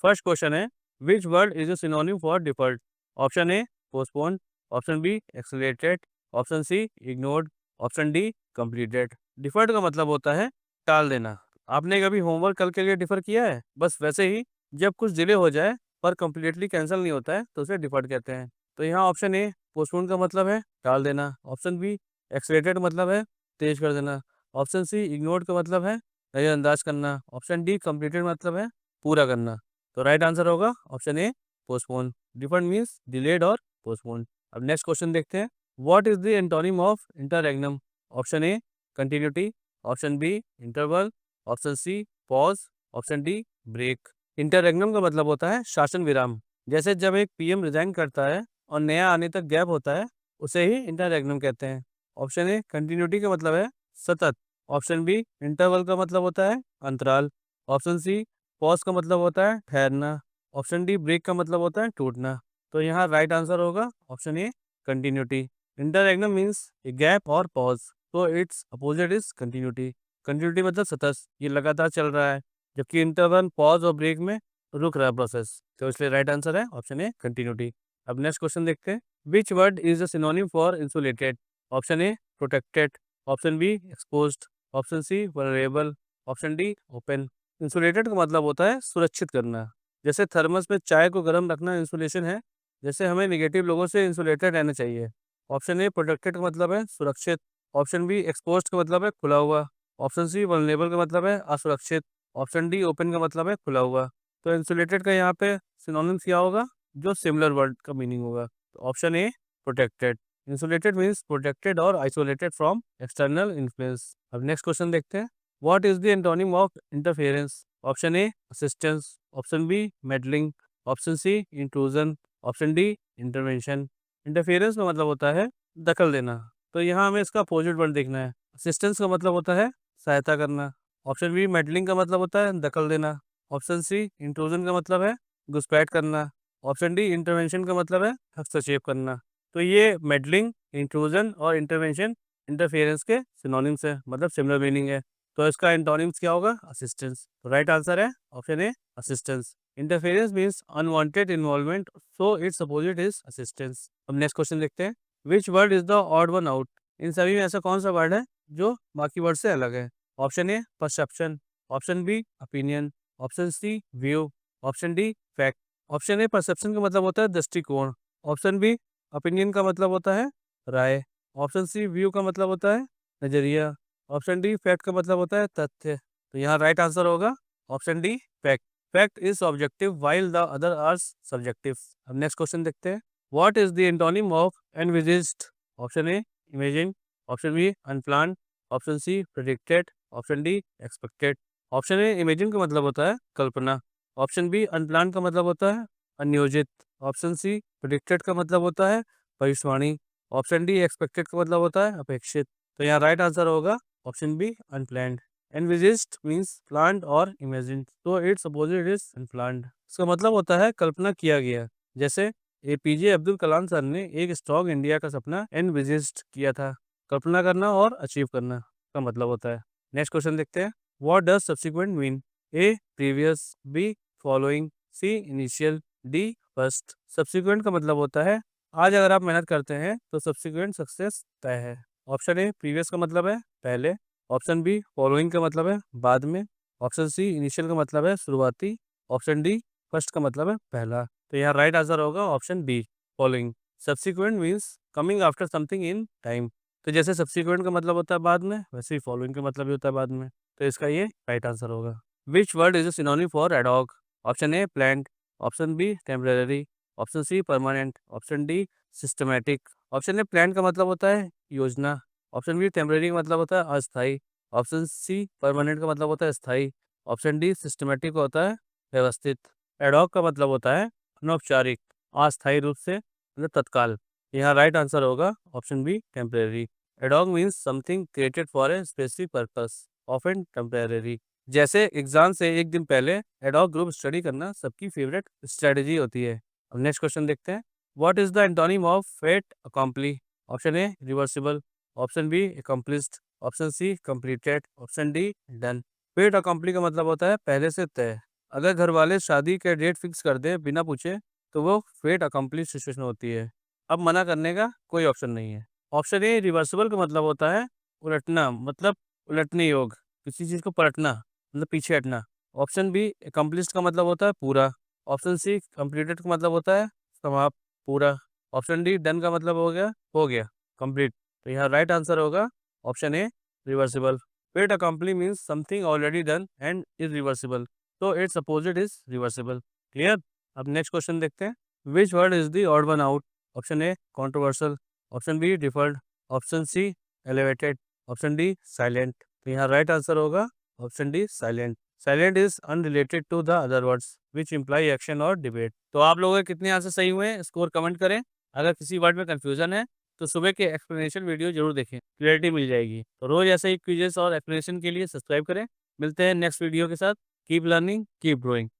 First question है, which word is a synonym for deferred? Option A postpone, option B accelerated, option C ignored, option D completed. Deferred का मतलब होता है टाल देना। आपने कभी होमवर्क कल के लिए डिफर किया है? बस वैसे ही जब कुछ डिले हो जाए पर कंप्लीटली कैंसिल नहीं होता है तो उसे डिफर्ड कहते हैं। तो यहाँ ऑप्शन ए पोस्टपोन का मतलब है टाल देना, ऑप्शन बी एक्सेलरेटेड मतलब है तेज कर देना, ऑप्शन सी इग्नोर्ड का मतलब है नजरअंदाज करना, ऑप्शन डी कंप्लीटेड मतलब है पूरा करना। तो राइट आंसर होगा option A postpone. Deferred means delayed और पोस्टपोन। अब नेक्स्ट क्वेश्चन देखते हैं, what is the antonym of interregnum? Option A continuity, option B interval, option C pause, option D break. Interregnum का मतलब होता है शासन विराम। जैसे जब एक पीएम रिजाइन करता है और नया आने तक गैप होता है, उसे ही इंटररेग्नम कहते हैं। ऑप्शन ए कंटिन्यूटी का मतलब है सतत, ऑप्शन बी इंटरवल का मतलब होता है अंतराल, ऑप्शन सी पॉज का मतलब होता है ठहरना, ऑप्शन डी ब्रेक का मतलब होता है टूटना। तो यहाँ राइट आंसर होगा option A continuity. Interregnum means a gap और पॉज, तो its opposite is continuity. Continuity मतलब सतत, ये लगातार चल रहा है, जबकि इंटरवल पॉज और ब्रेक में रुक रहा है प्रोसेस। तो इसलिए राइट आंसर है ऑप्शन ए कंटिन्यूटी। अब नेक्स्ट क्वेश्चन देखते हैं, which word is the synonym for insulated? Option A protected, option B exposed, option C vulnerable, option D open. Insulated का मतलब होता है सुरक्षित करना। जैसे थर्मस में चाय को गर्म रखना इंसुलेशन है, जैसे हमें नेगेटिव लोगों से इंसुलेटेड रहना चाहिए। ऑप्शन ए प्रोटेक्टेड का मतलब है सुरक्षित, ऑप्शन बी एक्सपोज्ड का मतलब है खुला हुआ, ऑप्शन सी वल्नरेबल का मतलब है असुरक्षित, ऑप्शन डी ओपन का मतलब है खुला हुआ। तो इंसुलेटेड का यहाँ पे सिनोनिम्स क्या होगा जो सिमिलर वर्ड का मीनिंग होगा? तो option A protected. Insulated means protected और आइसोलेटेड फ्रॉम एक्सटर्नल इन्फ्लुएंस। अब नेक्स्ट क्वेश्चन देखते हैं, what is the antonym of interference? Option A assistance, option B meddling, option C intrusion, option D intervention. Interference का मतलब होता है दखल देना, तो यहाँ हमें इसका अपोजिट वर्ड देखना है। असिस्टेंस का मतलब होता है सहायता करना, ऑप्शन बी मेडलिंग का मतलब होता है दखल देना, ऑप्शन सी इंट्रूजन का मतलब है घुसपैठ करना, ऑप्शन डी इंटरवेंशन का मतलब है हस्तक्षेप करना। तो ये मेडलिंग, इंट्रूजन और इंटरवेंशन इंटरफेरेंस के सिनोनिम्स है, मतलब सिमिलर मीनिंग है। तो इसका एंटोनिम्स क्या होगा? असिस्टेंस। तो राइट आंसर है option A assistance. Interference means unwanted involvement, so its opposite is assistance. अब नेक्स्ट क्वेश्चन देखते हैं, which word is the odd one out? इन सभी में ऐसा कौन सा वर्ड है जो बाकी वर्ड से अलग है? Option A perception, option B opinion, option C view, option D fact. Option A perception का मतलब होता है दृष्टिकोण, ऑप्शन बी ओपिनियन का मतलब होता है राय, ऑप्शन सी व्यू का मतलब होता है नजरिया, ऑप्शन डी फैक्ट का मतलब होता है तथ्य। तो यहाँ राइट आंसर होगा option D fact. Fact is objective while the other are subjective. अब नेक्स्ट क्वेश्चन देखते हैं, what is the antonym of envisaged? Option A imagine, option B unplanned, option C predicted, option D expected. Option A imagine का मतलब होता है कल्पना, option B unplanned का मतलब होता है अनियोजित, ऑप्शन सी प्रेडिक्टेड का मतलब होता है भविष्यवाणी, ऑप्शन डी एक्सपेक्टेड का मतलब होता है अपेक्षित। तो यहाँ राइट आंसर होगा option B unplanned. Envisaged means planned और इमेजिन, तो इट्स अपोजिट इज अनप्लान्ड। इसका मतलब होता है कल्पना किया गया। जैसे एपीजे अब्दुल कलाम सर ने एक स्ट्रॉन्ग इंडिया का सपना एनविजिस्ड किया था। कल्पना करना और अचीव करना का मतलब होता है। नेक्स्ट क्वेश्चन देखते हैं, what does subsequent mean? A previous, B following, C initial, D first. Subsequent का मतलब होता है आज अगर आप मेहनत करते हैं तो सब्सिक्वेंट सक्सेस तय है। ऑप्शन ए प्रीवियस का मतलब है पहले, ऑप्शन बी फॉलोइंग का मतलब है बाद में, ऑप्शन सी इनिशियल का मतलब है शुरुआती, ऑप्शन डी फर्स्ट का मतलब है पहला। तो यहाँ राइट आंसर होगा option be following. Subsequent means coming after something in time. तो जैसे सब्सिक्वेंट का मतलब होता है बाद में, वैसे ही फॉलोइंग का मतलब भी होता है बाद में। तो इसका ये राइट आंसर होगा। Which word is a synonym for ad hoc? Option A plant, option B temporary, option C permanent, option D systematic. Option A plant का मतलब होता है योजना, ऑप्शन बी टेम्परेरी का मतलब होता है अस्थाई, ऑप्शन सी परमानेंट का मतलब होता है स्थाई, ऑप्शन डी सिस्टमैटिक होता है व्यवस्थित। एडॉक का मतलब होता है अनौपचारिक, अस्थायी रूप से, मतलब तत्काल। यहाँ राइट आंसर होगा option B temporary. Ad hoc means something created for a specific purpose, often temporary. जैसे एग्जाम से एक दिन पहले एडॉक ग्रुप स्टडी करना सबकी फेवरेट स्ट्रेटेजी होती है। अब नेक्स्ट क्वेश्चन देखते हैं, what is the antonym of fait accompli? Option A reversible, option B accomplished, option C completed, option D done. Fait accompli का मतलब होता है पहले से तय, अगर घर वाले शादी का डेट फिक्स कर दें बिना पूछे तो वो फेट अकम्प्लिश सिचुएशन होती है। अब मना करने का कोई ऑप्शन नहीं है। ऑप्शन ए रिवर्सिबल का मतलब होता है उलटना, मतलब उलटने योग, किसी चीज़ को पलटना मतलब पीछे हटना। ऑप्शन बी अकम्प्लिश्ड का मतलब होता है पूरा। ऑप्शन सी कंप्लीटेड का मतलब होता है समाप्त, पूरा। ऑप्शन डी डन का मतलब हो गया कंप्लीट। तो यहाँ राइट आंसर होगा option A reversible. Fait accompli means something already done and is reversible, तो its opposite is reversible. Clear? अब नेक्स्ट क्वेश्चन देखते हैं। Which word is the odd one out? Option A controversial, option B deferred, option C elevated, option D silent. तो यहाँ right answer होगा option D silent. Silent is unrelated to the other words which imply action और debate. तो आप लोगों के कितने answer सही हुए हैं स्कोर कमेंट करें। अगर किसी वर्ड में कंफ्यूजन है तो सुबह के एक्सप्लेनेशन वीडियो जरूर देखें, क्लियरिटी मिल जाएगी। तो रोज ऐसे ही क्विजेस और एक्सप्लेनेशन के लिए सब्सक्राइब करें। मिलते हैं नेक्स्ट वीडियो के साथ। Keep learning, keep growing.